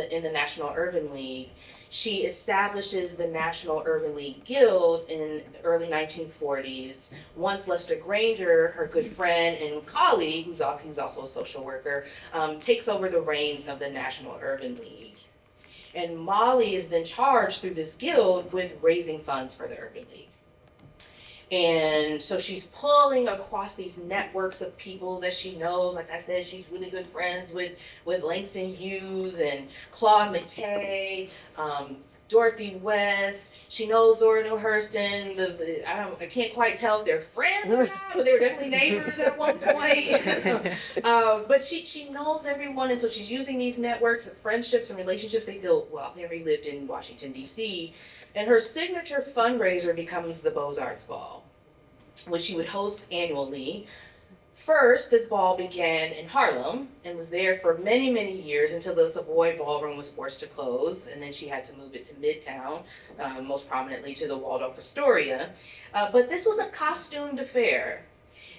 in the National Urban League. She establishes the National Urban League Guild in the early 1940s. Once Lester Granger, her good friend and colleague, who's also a social worker, takes over the reins of the National Urban League. And Molly is then charged through this guild with raising funds for the Urban League. And so she's pulling across these networks of people that she knows. Like I said, she's really good friends with Langston Hughes and Claude McKay, Dorothy West. She knows Zora Neale Hurston. I can't quite tell if they're friends or not, but they were definitely neighbors at one point. But she knows everyone, and so she's using these networks of friendships and relationships they built while Henry lived in Washington, D.C. And her signature fundraiser becomes the Beaux-Arts Ball, which she would host annually. First, this ball began in Harlem and was there for many, many years until the Savoy Ballroom was forced to close, and then she had to move it to Midtown, most prominently to the Waldorf Astoria. But this was a costumed affair.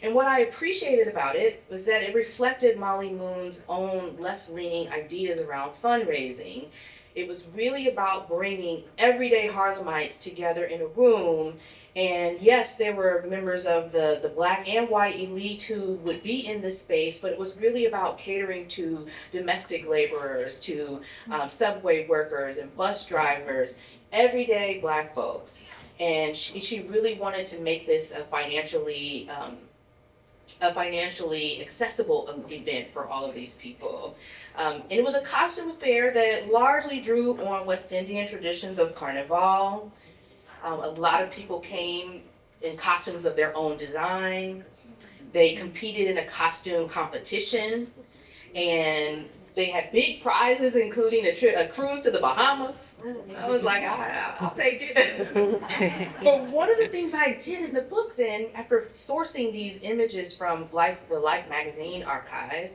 And what I appreciated about it was that it reflected Molly Moon's own left-leaning ideas around fundraising. It was really about bringing everyday Harlemites together in a room. And yes, there were members of the Black and white elite who would be in this space, but it was really about catering to domestic laborers, to subway workers and bus drivers, everyday Black folks. And she really wanted to make this a financially accessible event for all of these people. And it was a costume affair that largely drew on West Indian traditions of Carnival. A lot of people came in costumes of their own design. They competed in a costume competition, and they had big prizes, including a cruise to the Bahamas. I was like, I'll take it. But one of the things I did in the book then, after sourcing these images from the Life magazine archive,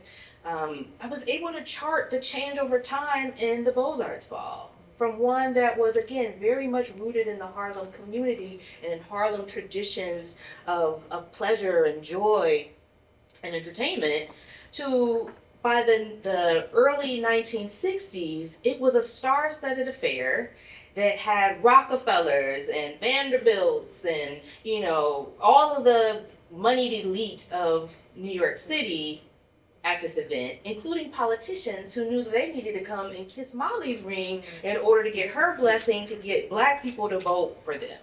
I was able to chart the change over time in the Beaux-Arts Ball. From one that was, again, very much rooted in the Harlem community and in Harlem traditions of pleasure and joy and entertainment, to, by the early 1960s, it was a star-studded affair that had Rockefellers and Vanderbilts and, all of the moneyed elite of New York City at this event, including politicians who knew that they needed to come and kiss Molly's ring in order to get her blessing to get Black people to vote for them,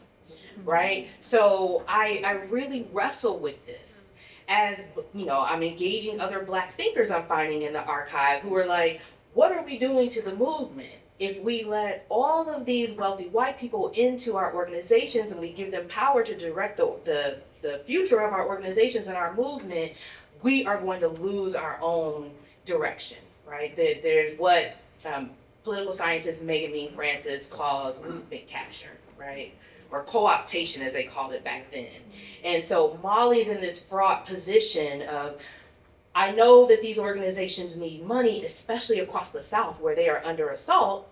right? So I really wrestle with this. As, I'm engaging other Black thinkers I'm finding in the archive who are like, what are we doing to the movement? If we let all of these wealthy white people into our organizations and we give them power to direct the future of our organizations and our movement, we are going to lose our own direction, right? There's what political scientist Megan Francis calls movement capture, right? Or co-optation, as they called it back then. And so Molly's in this fraught position of, I know that these organizations need money, especially across the South where they are under assault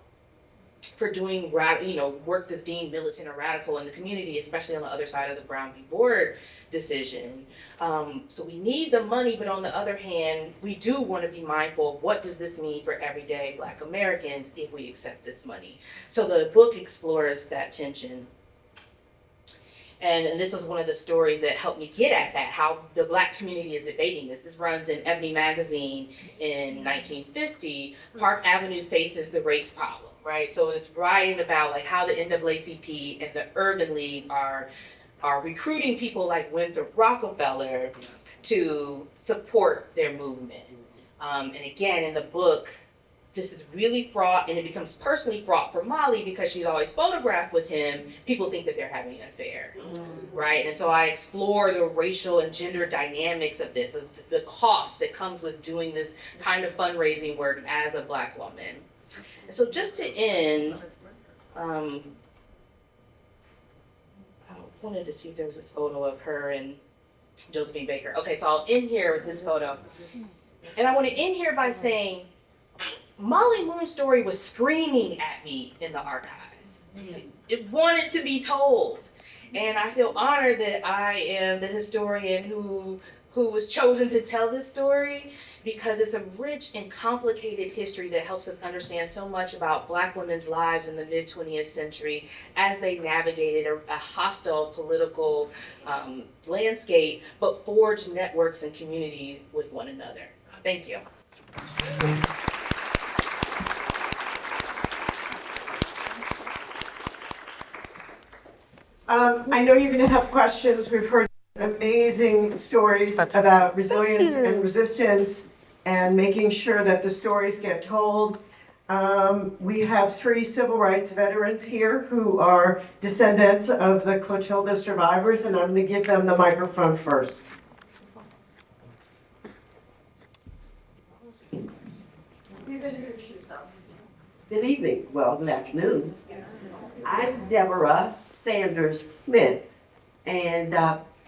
for doing work that's deemed militant or radical in the community, especially on the other side of the Brown v. Board decision. So we need the money, but on the other hand, we do want to be mindful of what does this mean for everyday Black Americans if we accept this money. So the book explores that tension. And this was one of the stories that helped me get at that, how the Black community is debating this. This runs in Ebony magazine in 1950. Park Avenue faces the race problem, right? So it's writing about like how the NAACP and the Urban League are recruiting people like Winthrop Rockefeller to support their movement. And again, in the book, this is really fraught, and it becomes personally fraught for Molly because she's always photographed with him. People think that they're having an affair, right? And so I explore the racial and gender dynamics of this, of the cost that comes with doing this kind of fundraising work as a Black woman. And so just to end, wanted to see if there was this photo of her and Josephine Baker. Okay, so I'll end here with this photo. And I want to end here by saying, Molly Moon's story was screaming at me in the archive. It wanted to be told. And I feel honored that I am the historian who was chosen to tell this story, because it's a rich and complicated history that helps us understand so much about Black women's lives in the mid-20th century as they navigated a hostile political landscape, but forged networks and community with one another. Thank you. I know you're going to have questions. We've heard amazing stories about resilience and resistance and making sure that the stories get told. We have 3 civil rights veterans here who are descendants of the Clotilda survivors, and I'm going to give them the microphone first. Please introduce yourselves. Good evening, well, good afternoon. I'm Deborah Sanders Smith, and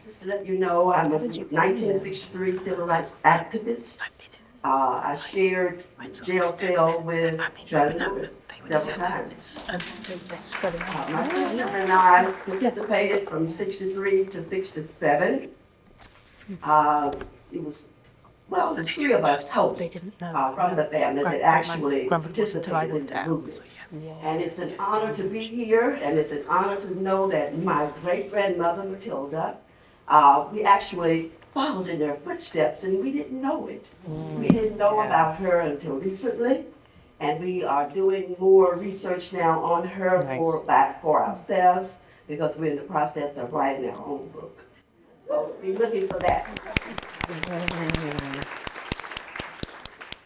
just to let you know, I'm a 1963 civil rights activist. I shared jail cell with Johnny Lewis several times. My sister and I participated from 63 to 67. It was, well, there's 3 of us total from the family that actually participated in the movement. And it's an honor to be here, and it's an honor to know that my great-grandmother, Matilda, we actually followed in her footsteps, and we didn't know it. We didn't know about her until recently, and we are doing more research now on her for ourselves, because we're in the process of writing our own book. So be looking for that.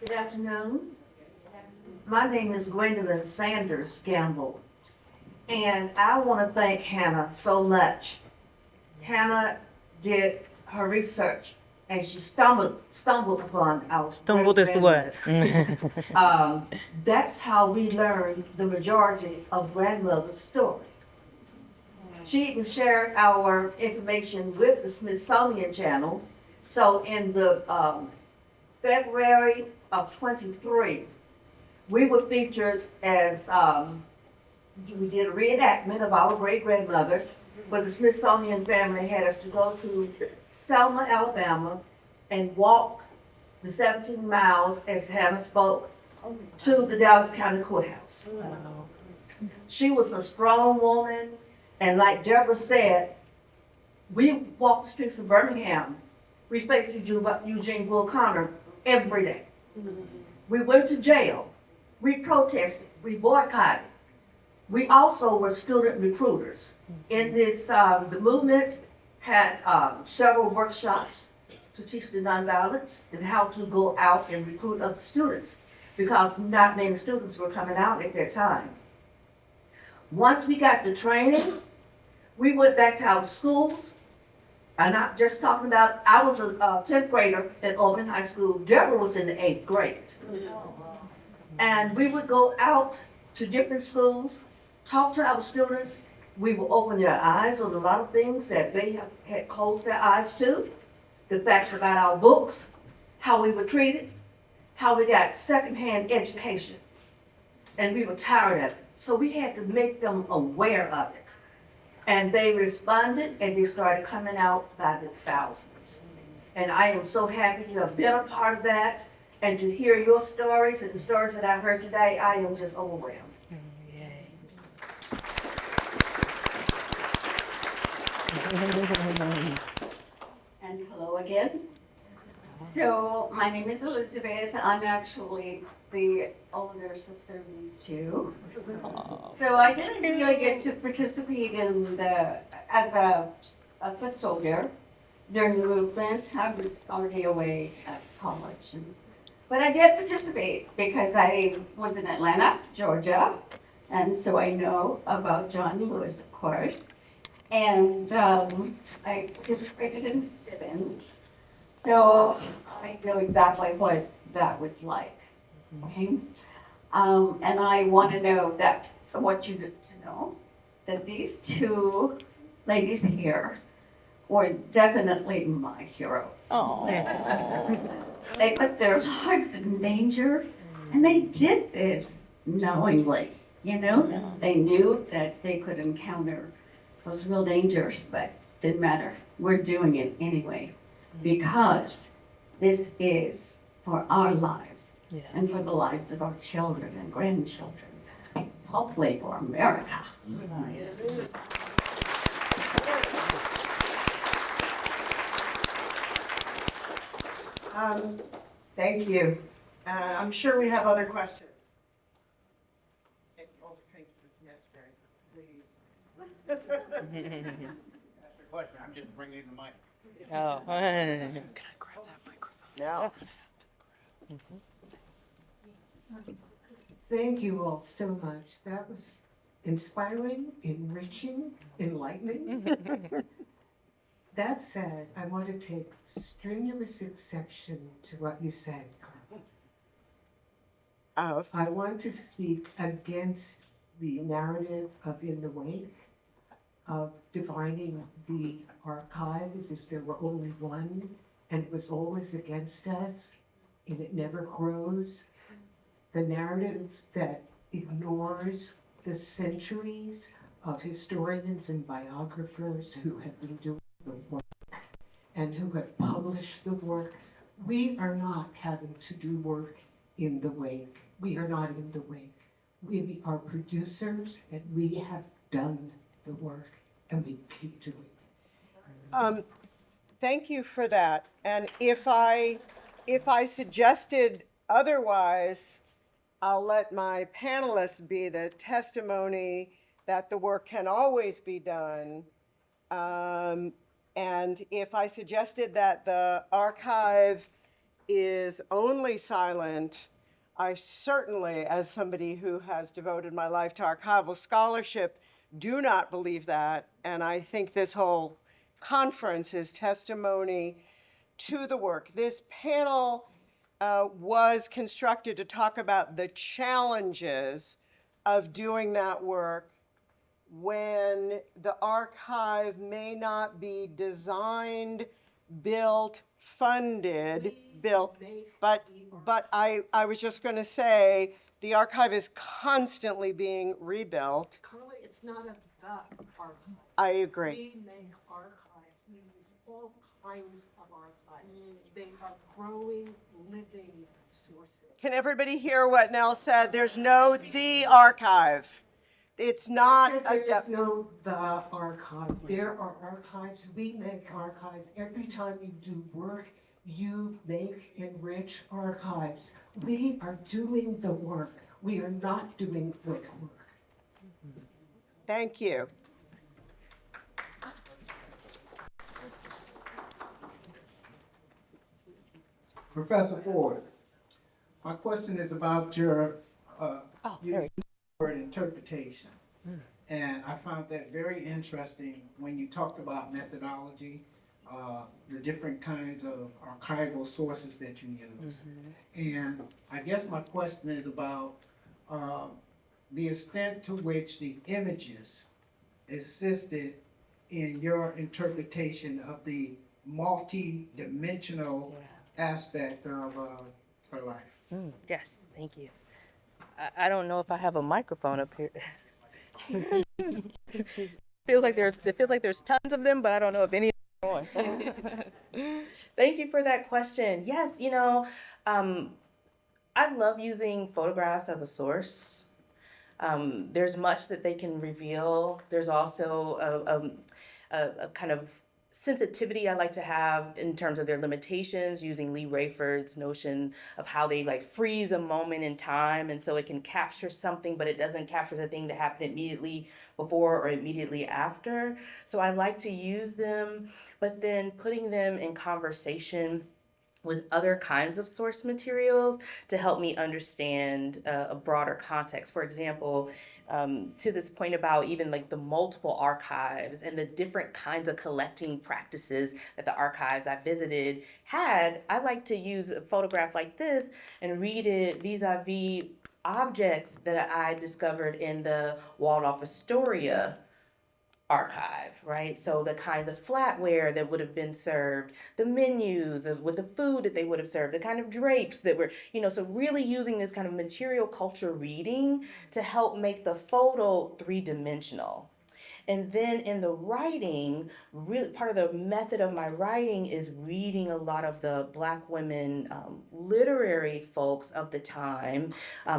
Good afternoon. My name is Gwendolyn Sanders Gamble, and I want to thank Hannah so much. Hannah did her research, and she stumbled upon our Stumbled is the word. That's how we learned the majority of grandmother's story. She even shared our information with the Smithsonian Channel. So in the February of 23, we were featured as, we did a reenactment of our great-grandmother, where the Smithsonian family had us to go to Selma, Alabama, and walk the 17 miles, as Hannah spoke, to the Dallas County Courthouse. She was a strong woman, and like Deborah said, we walked the streets of Birmingham. We faced Eugene Bull Connor every day. We went to jail. We protested, we boycotted. We also were student recruiters. In this, the movement had several workshops to teach the nonviolence and how to go out and recruit other students, because not many students were coming out at that time. Once we got the training, we went back to our schools. I'm not just talking about, I was a 10th grader at Auburn High School. Deborah was in the 8th grade. And we would go out to different schools, talk to our students. We would open their eyes on a lot of things that they had closed their eyes to. The facts about our books, how we were treated, how we got secondhand education. And we were tired of it. So we had to make them aware of it. And they responded, and they started coming out by the thousands. And I am so happy to have been a part of that. And to hear your stories and the stories that I heard today, I am just overwhelmed. And hello again. So my name is Elizabeth. I'm actually the older sister of these 2. So I didn't really get to participate in as a foot soldier during the movement. I was already away at college. But I did participate because I was in Atlanta, Georgia, and so I know about John Lewis, of course. And I participated in sit-ins, so I know exactly what that was like. Okay, and I want to know that I want you to know that these 2 ladies here were definitely my heroes. Oh. They put their lives in danger, and they did this knowingly. You know, they knew that they could encounter those real dangers, but didn't matter. We're doing it anyway because this is for our lives and for the lives of our children and grandchildren, hopefully for America. Thank you. I'm sure we have other questions. Oh, thank you. Yes, Barry, please. Question, I'm just bringing the mic. Oh. Can I grab that microphone? No. Thank you all so much. That was inspiring, enriching, enlightening. That said, I want to take strenuous exception to what you said, Carla. I want to speak against the narrative of In the Wake, of dividing the archive as if there were only one, and it was always against us, and it never grows. The narrative that ignores the centuries of historians and biographers who have been doing the work and who have published the work. We are not having to do work in the wake. We are not in the wake. We are producers, and we have done the work, and we keep doing it. Thank you for that. And if I suggested otherwise, I'll let my panelists be the testimony that the work can always be done. And if I suggested that the archive is only silent, I certainly, as somebody who has devoted my life to archival scholarship, do not believe that. And I think this whole conference is testimony to the work. This panel was constructed to talk about the challenges of doing that work when the archive may not be designed, built, funded, but I was just going to say the archive is constantly being rebuilt. Carla, it's not a the archive. I agree. We make archives. We use all kinds of archives. They are growing, living sources. Can everybody hear what Nell said? There's no the archive. It's not There is no the archive. There are archives. We make archives. Every time you do work, you make enrich archives. We are doing the work. We are not doing quick work. Thank you. Professor Ford, my question is about your word interpretation. And I found that very interesting when you talked about methodology, the different kinds of archival sources that you use. And I guess my question is about the extent to which the images assisted in your interpretation of the multi-dimensional aspect of her life. Yes, thank you. I don't know if I have a microphone up here. It feels like there's tons of them, but I don't know if any are on. Thank you for that question. Yes, I love using photographs as a source. There's much that they can reveal. There's also a kind of sensitivity I like to have in terms of their limitations, using Lee Rayford's notion of how they like freeze a moment in time, and so it can capture something, but it doesn't capture the thing that happened immediately before or immediately after. So I like to use them, but then putting them in conversation with other kinds of source materials to help me understand a broader context. For example, to this point about even like the multiple archives and the different kinds of collecting practices that the archives I visited had, I like to use a photograph like this and read it vis-a-vis objects that I discovered in the Waldorf Astoria archive, right? So the kinds of flatware that would have been served, the menus with the food that they would have served, the kind of drapes that were, so really using this kind of material culture reading to help make the photo three-dimensional. And then in the writing, really part of the method of my writing is reading a lot of the Black women literary folks of the time.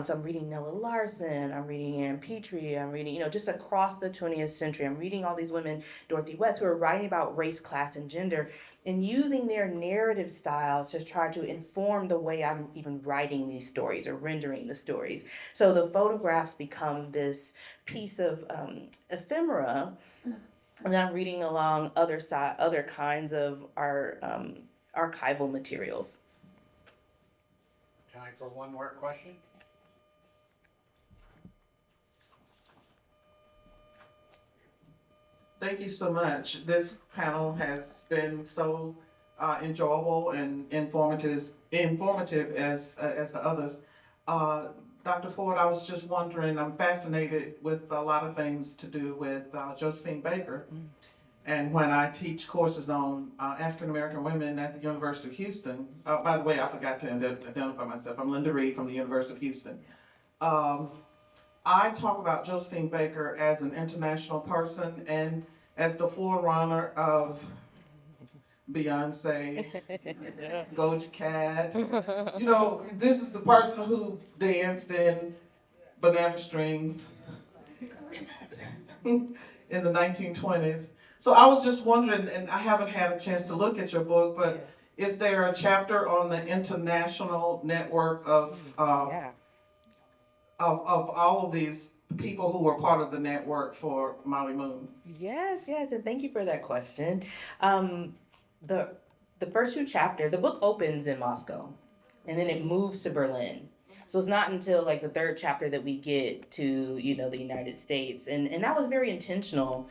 So I'm reading Nella Larson, I'm reading Ann Petrie, I'm reading, just across the 20th century. I'm reading all these women, Dorothy West, who are writing about race, class, and gender, and using their narrative styles to try to inform the way I'm even writing these stories or rendering the stories. So the photographs become this piece of ephemera, and I'm reading along other kinds of our archival materials. Time for one more question. Thank you so much. This panel has been so enjoyable and informative as the others. Dr. Ford, I was just wondering, I'm fascinated with a lot of things to do with Josephine Baker. And when I teach courses on African American women at the University of Houston, by the way, I forgot to identify myself. I'm Linda Reed from the University of Houston. I talk about Josephine Baker as an international person and as the forerunner of Beyonce, Doja Cat. This is the person who danced in Banana Strings in the 1920s. So I was just wondering, and I haven't had a chance to look at your book, but is there a chapter on the international network of all of these people who were part of the network for Molly Moon? Yes, and thank you for that question. The first two chapters, the book opens in Moscow, and then it moves to Berlin. So it's not until like the third chapter that we get to, the United States. And that was very intentional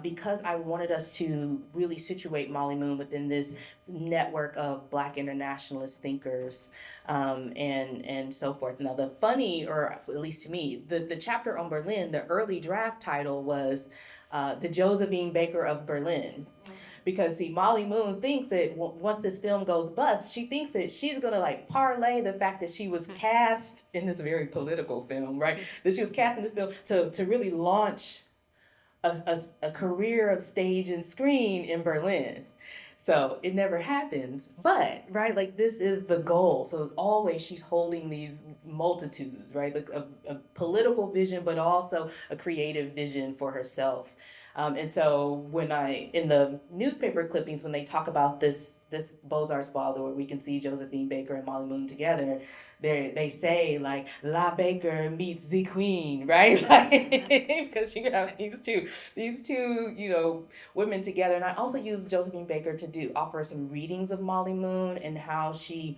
because I wanted us to really situate Molly Moon within this network of Black internationalist thinkers and so forth. Now the funny, or at least to me, the chapter on Berlin, the early draft title was The Josephine Baker of Berlin. Because see, Molly Moon thinks that once this film goes bust, she thinks that she's gonna like parlay the fact that she was cast in this very political film, right? That she was cast in this film to really launch a career of stage and screen in Berlin. So it never happens, but right, like this is the goal. So always she's holding these multitudes, right? Like a political vision, but also a creative vision for herself. And so when in the newspaper clippings, when they talk about this Beaux-Arts ball where we can see Josephine Baker and Molly Moon together, they say like, La Baker meets the Queen, right? Like, because you have these two, women together. And I also use Josephine Baker to offer some readings of Molly Moon and how she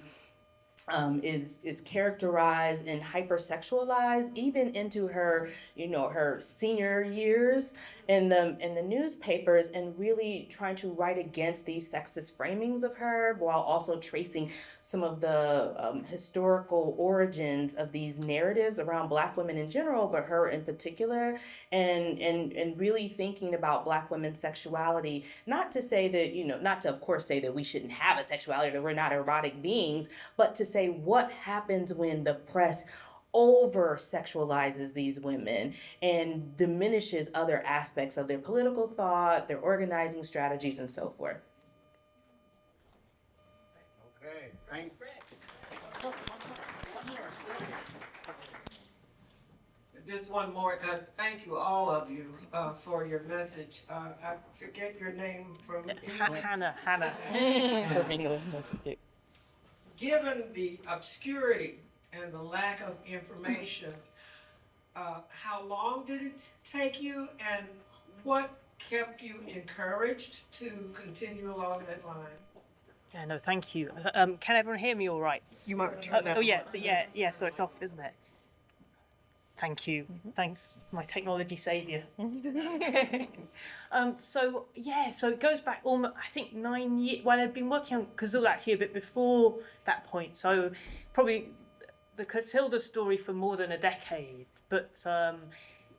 is characterized and hypersexualized even into her, her senior years in the newspapers, and really trying to write against these sexist framings of her while also tracing some of the historical origins of these narratives around Black women in general, but her in particular, and really thinking about Black women's sexuality, not to say that, not to of course say that we shouldn't have a sexuality, that we're not erotic beings, but to say what happens when the press over sexualizes these women and diminishes other aspects of their political thought, their organizing strategies, and so forth. Okay, thanks. Just one more. Thank you, all of you, for your message. I forget your name from Hannah. Given the obscurity and the lack of information, how long did it take you, and what kept you encouraged to continue along that line? Yeah, no, thank you. Can everyone hear me all right? You might turn that. Oh, yeah, so it's off, isn't it? Thank you. Thanks, my technology savior. So it goes back almost, I think, 9 years. Well, I've been working on Kazul actually a bit before that point, so probably the Catilda story for more than a decade. But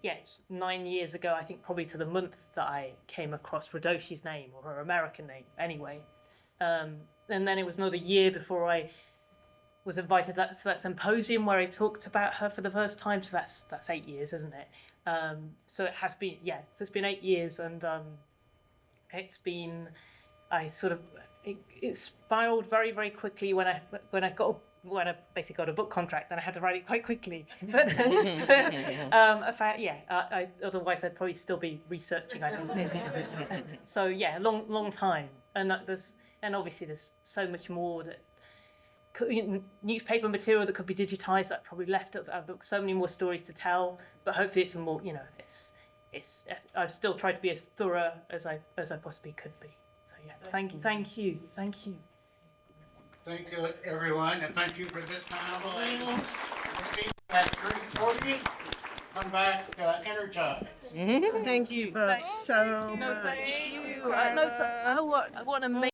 yes, 9 years ago, I think probably to the month that I came across Radoshi's name, or her American name anyway. And then it was another year before I was invited to that symposium where I talked about her for the first time. So that's 8 years, isn't it? So it has been, yeah, so it's been 8 years, and it's been, it spiraled very, very quickly when I basically got a book contract, then I had to write it quite quickly. But otherwise I'd probably still be researching, I think. So yeah, long time, and obviously there's so much more that newspaper material that could be digitized that probably left up. I've got so many more stories to tell, but hopefully it's more, I've still tried to be as thorough as I possibly could be. So yeah, thank you. Thank you, everyone, and thank you for this panel. At 3:40, come back energized. Thank you both so much. Thank you. I want to make